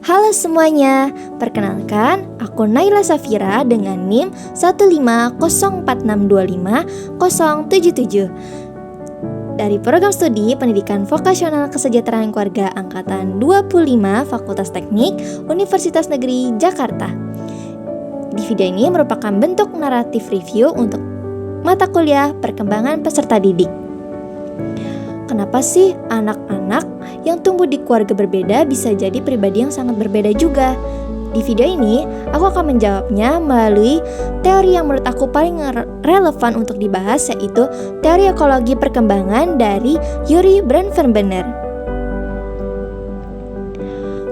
Halo semuanya, perkenalkan aku Naila Safira dengan NIM 15046250077 dari Program Studi Pendidikan Vokasional Kesejahteraan Keluarga Angkatan 25 Fakultas Teknik Universitas Negeri Jakarta. Di video ini merupakan bentuk naratif review untuk mata kuliah perkembangan peserta didik. Kenapa sih anak-anak yang tumbuh di keluarga berbeda bisa jadi pribadi yang sangat berbeda juga? Di video ini, aku akan menjawabnya melalui teori yang menurut aku paling relevan untuk dibahas, yaitu teori ekologi perkembangan dari Yuri Bronfenbrenner.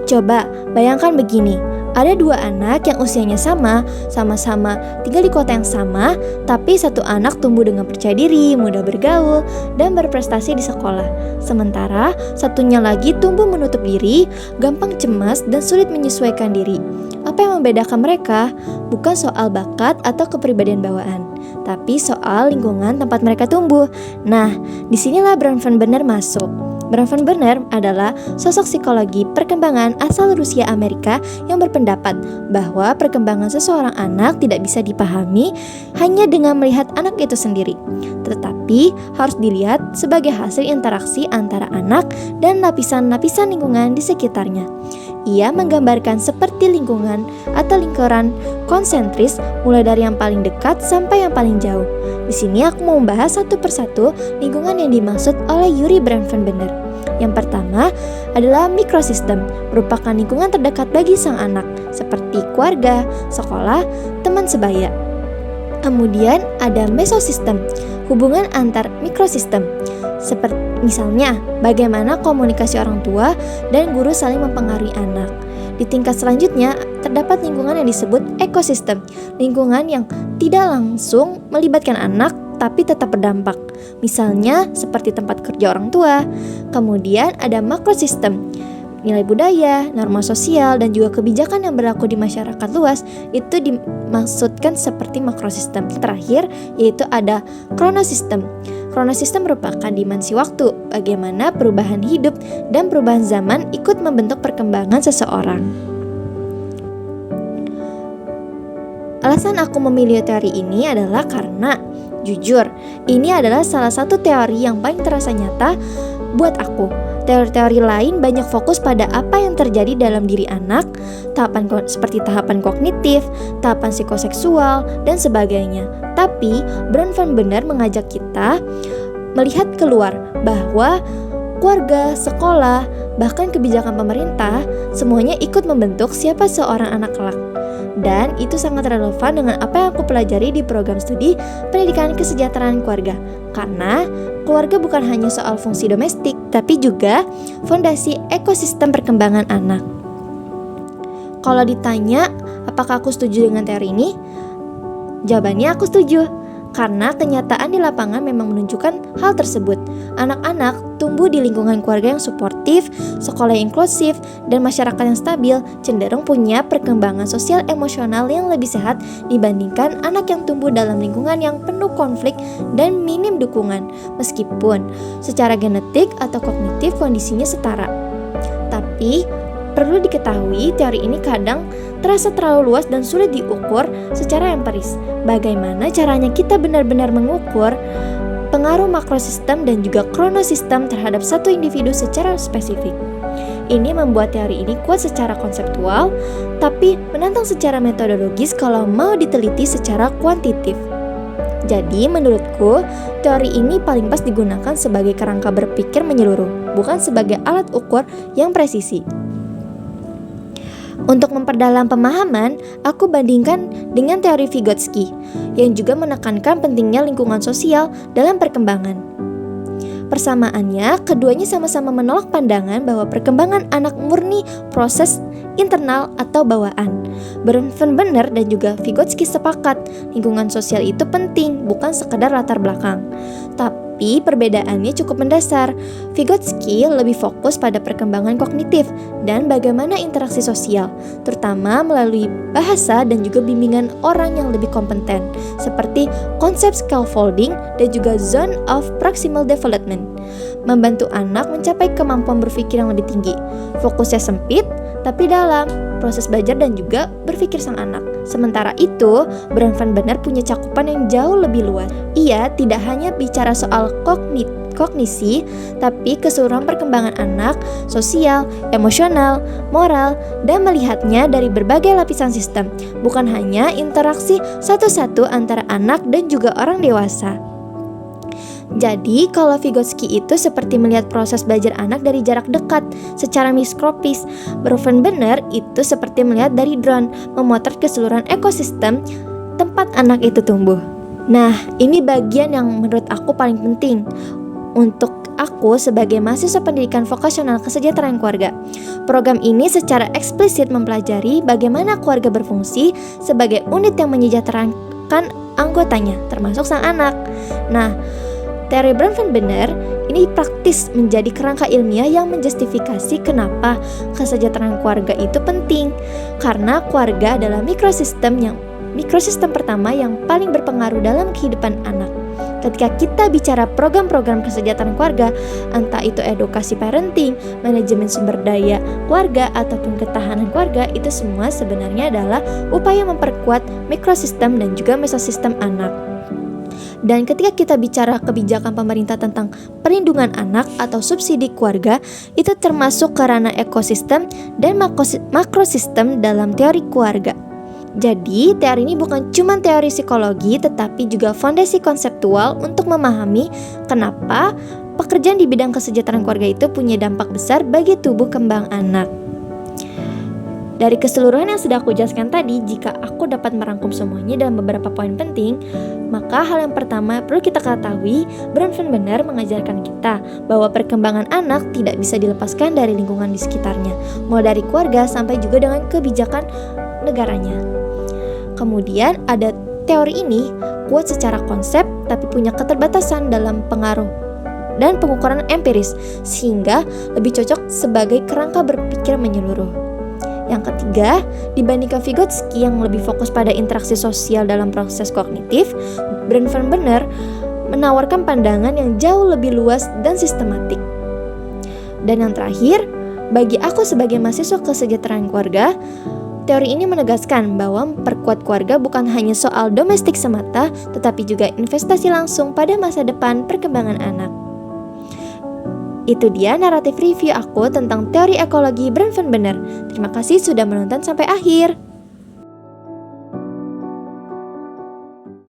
Coba bayangkan begini, ada dua anak yang usianya sama-sama tinggal di kota yang sama, tapi satu anak tumbuh dengan percaya diri, mudah bergaul, dan berprestasi di sekolah. Sementara satunya lagi tumbuh menutup diri, gampang cemas, dan sulit menyesuaikan diri. Apa yang membedakan mereka? Bukan soal bakat atau kepribadian bawaan, tapi soal lingkungan tempat mereka tumbuh. Nah, disinilah Bronfenbrenner masuk. Bronfenbrenner adalah sosok psikologi perkembangan asal Rusia Amerika yang berpendapat bahwa perkembangan seseorang anak tidak bisa dipahami hanya dengan melihat anak itu sendiri, tetapi harus dilihat sebagai hasil interaksi antara anak dan lapisan-lapisan lingkungan di sekitarnya. Ia menggambarkan seperti lingkungan atau lingkaran konsentris mulai dari yang paling dekat sampai yang paling jauh. Di sini aku mau membahas satu persatu lingkungan yang dimaksud oleh Yuri Bronfenbrenner. Yang pertama adalah mikrosistem, merupakan lingkungan terdekat bagi sang anak, seperti keluarga, sekolah, teman sebaya. Kemudian ada mesosistem, hubungan antar mikrosistem, seperti misalnya bagaimana komunikasi orang tua dan guru saling mempengaruhi anak. Di tingkat selanjutnya terdapat lingkungan yang disebut ekosistem, lingkungan yang tidak langsung melibatkan anak tapi tetap berdampak, misalnya seperti tempat kerja orang tua. Kemudian ada makrosistem, nilai budaya, norma sosial, dan juga kebijakan yang berlaku di masyarakat luas itu dimaksudkan seperti makrosistem. Terakhir yaitu ada kronosistem. Kronosistem merupakan dimensi waktu, bagaimana perubahan hidup dan perubahan zaman ikut membentuk perkembangan seseorang. Alasan aku memilih teori ini adalah karena, jujur, ini adalah salah satu teori yang paling terasa nyata buat aku. Teori-teori lain banyak fokus pada apa yang terjadi dalam diri anak, seperti tahapan kognitif, tahapan psikoseksual, dan sebagainya. Tapi Bronfenbrenner mengajak kita melihat keluar bahwa keluarga, sekolah, bahkan kebijakan pemerintah semuanya ikut membentuk siapa seorang anak kelak. Dan itu sangat relevan dengan apa yang aku pelajari di program studi pendidikan kesejahteraan keluarga. Karena keluarga bukan hanya soal fungsi domestik, tapi juga fondasi ekosistem perkembangan anak. Kalau ditanya, apakah aku setuju dengan teori ini? Jawabannya aku setuju. Karena kenyataan di lapangan memang menunjukkan hal tersebut. Anak-anak tumbuh di lingkungan keluarga yang suportif, sekolah yang inklusif, dan masyarakat yang stabil cenderung punya perkembangan sosial emosional yang lebih sehat dibandingkan anak yang tumbuh dalam lingkungan yang penuh konflik dan minim dukungan, meskipun secara genetik atau kognitif kondisinya setara. Tapi perlu diketahui, teori ini kadang terasa terlalu luas dan sulit diukur secara empiris. Bagaimana caranya kita benar-benar mengukur pengaruh makrosistem dan juga kronosistem terhadap satu individu secara spesifik? Ini membuat teori ini kuat secara konseptual, tapi menantang secara metodologis kalau mau diteliti secara kuantitatif. Jadi menurutku, teori ini paling pas digunakan sebagai kerangka berpikir menyeluruh, bukan sebagai alat ukur yang presisi. Untuk memperdalam pemahaman, aku bandingkan dengan teori Vygotsky yang juga menekankan pentingnya lingkungan sosial dalam perkembangan. Persamaannya, keduanya sama-sama menolak pandangan bahwa perkembangan anak murni proses internal atau bawaan. Bronfenbrenner dan juga Vygotsky sepakat lingkungan sosial itu penting, bukan sekedar latar belakang. Tapi perbedaannya cukup mendasar. Vygotsky lebih fokus pada perkembangan kognitif dan bagaimana interaksi sosial, terutama melalui bahasa dan juga bimbingan orang yang lebih kompeten, seperti konsep scaffolding dan juga zone of proximal development, membantu anak mencapai kemampuan berpikir yang lebih tinggi. Fokusnya sempit, tapi dalam proses belajar dan juga berpikir sang anak. Sementara itu, Brand van Bener punya cakupan yang jauh lebih luas. Ia tidak hanya bicara soal kognisi, tapi keseluruhan perkembangan anak, sosial, emosional, moral, dan melihatnya dari berbagai lapisan sistem, bukan hanya interaksi satu-satu antara anak dan juga orang dewasa. Jadi, kalau Vygotsky itu seperti melihat proses belajar anak dari jarak dekat, secara mikroskopis. Brand van Bener itu seperti melihat dari drone, memotret keseluruhan ekosistem tempat anak itu tumbuh. Nah, ini bagian yang menurut aku paling penting untuk aku sebagai mahasiswa pendidikan vokasional kesejahteraan keluarga. Program ini secara eksplisit mempelajari bagaimana keluarga berfungsi sebagai unit yang menyejahterakan anggotanya, termasuk sang anak. Nah, teori Brand van Bener ini praktis menjadi kerangka ilmiah yang menjustifikasi kenapa kesejahteraan keluarga itu penting. Karena keluarga adalah mikrosistem pertama yang paling berpengaruh dalam kehidupan anak. Ketika kita bicara program-program kesejahteraan keluarga, entah itu edukasi parenting, manajemen sumber daya keluarga, ataupun ketahanan keluarga, itu semua sebenarnya adalah upaya memperkuat mikrosistem dan juga mesosistem anak. Dan ketika kita bicara kebijakan pemerintah tentang perlindungan anak atau subsidi keluarga, itu termasuk ke ranah ekosistem dan makrosistem dalam teori keluarga. Jadi, teori ini bukan cuma teori psikologi, tetapi juga fondasi konseptual untuk memahami kenapa pekerjaan di bidang kesejahteraan keluarga itu punya dampak besar bagi tubuh kembang anak. Dari keseluruhan yang sudah aku jelaskan tadi, jika aku dapat merangkum semuanya dalam beberapa poin penting, maka hal yang pertama perlu kita ketahui, Brand van Bener mengajarkan kita bahwa perkembangan anak tidak bisa dilepaskan dari lingkungan di sekitarnya, mulai dari keluarga sampai juga dengan kebijakan negaranya. Kemudian ada teori ini kuat secara konsep tapi punya keterbatasan dalam pengaruh dan pengukuran empiris, sehingga lebih cocok sebagai kerangka berpikir menyeluruh. Yang ketiga, dibandingkan Vygotsky yang lebih fokus pada interaksi sosial dalam proses kognitif, Brand van Bener menawarkan pandangan yang jauh lebih luas dan sistematik. Dan yang terakhir, bagi aku sebagai mahasiswa kesejahteraan keluarga, teori ini menegaskan bahwa memperkuat keluarga bukan hanya soal domestik semata, tetapi juga investasi langsung pada masa depan perkembangan anak. Itu dia naratif review aku tentang teori ekologi Brand van Bener. Terima kasih sudah menonton sampai akhir.